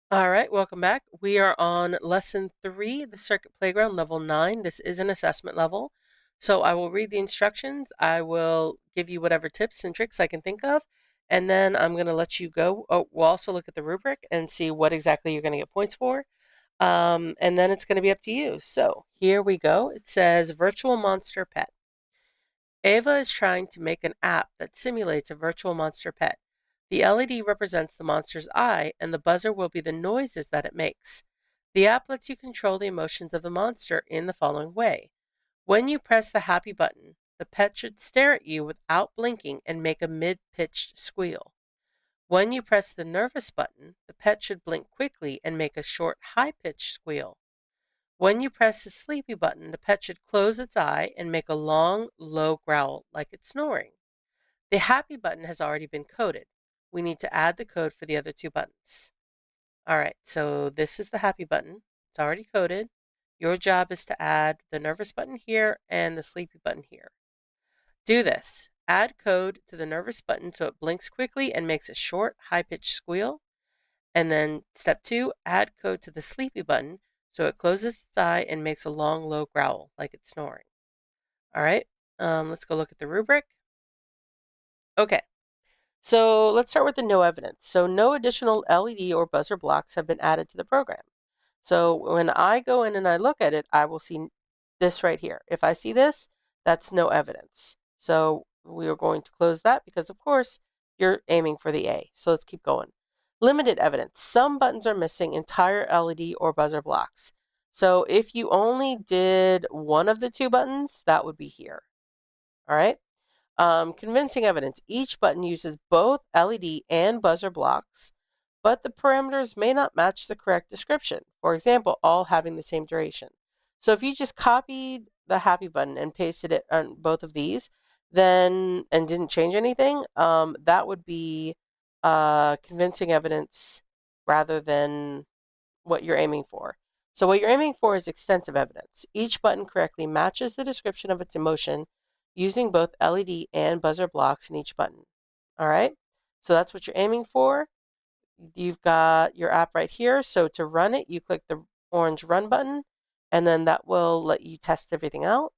All right, welcome back. We are on lesson 3, the circuit playground, level 9. This is an assessment level. So I will read the instructions. I will give you whatever tips and tricks I can think of. And then I'm going to let you go. Oh, we'll also look at the rubric and see what exactly you're going to get points for. And then it's going to be up to you. So here we go. It says virtual monster pet. Ava is trying to make an app that simulates a virtual monster pet. The LED represents the monster's eye, and the buzzer will be the noises that it makes. The app lets you control the emotions of the monster in the following way. When you press the happy button, the pet should stare at you without blinking and make a mid pitched squeal. When you press the nervous button, the pet should blink quickly and make a short, high pitched squeal. When you press the sleepy button, the pet should close its eye and make a long, low growl like it's snoring. The happy button has already been coded. We need to add the code for the other two buttons. All right, so this is the happy button. It's already coded. Your job is to add the nervous button here and the sleepy button here. Do this. Add code to the nervous button so it blinks quickly and makes a short, high pitched squeal. And then step 2, add code to the sleepy button so it closes its eye and makes a long, low growl like it's snoring. All right, let's go look at the rubric. Okay, so let's start with the no evidence. So no additional LED or buzzer blocks have been added to the program. So when I go in and I look at it, I will see this right here. If I see this, that's no evidence. So we are going to close that because, of course, you're aiming for the A. So let's keep going. Limited evidence. Some buttons are missing entire LED or buzzer blocks. So if you only did one of the two buttons, that would be here. All right. Convincing evidence. Each button uses both LED and buzzer blocks, but the parameters may not match the correct description. For example, all having the same duration. So if you just copied the happy button and pasted it on both of these, then and didn't change anything, that would be convincing evidence rather than what you're aiming for. So what you're aiming for is extensive evidence. Each button correctly matches the description of its emotion using both LED and buzzer blocks in each button. All right, so that's what you're aiming for. You've got your app right here. So to run it, you click the orange run button, and then that will let you test everything out.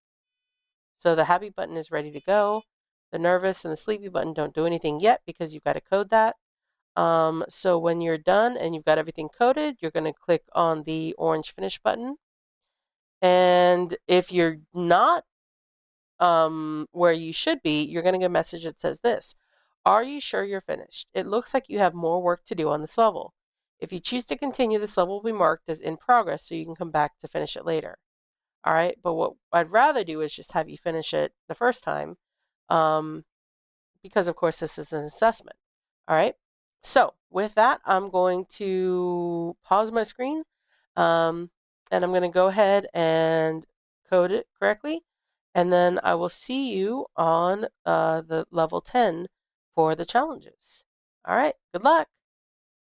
So the happy button is ready to go. The nervous and the sleepy button don't do anything yet because you've got to code that. So when you're done and you've got everything coded, you're going to click on the orange finish button. And if you're not where you should be, you're going to get a message that says this: are you sure you're finished? It looks like you have more work to do on this level. If you choose to continue, this level will be marked as in progress so you can come back to finish it later. All right, but what I'd rather do is just have you finish it the first time um, because, of course, this is an assessment. All right, so with that, I'm going to pause my screen um, and I'm going to go ahead and code it correctly. And then I will see you on the level 10 for the challenges. All right, good luck.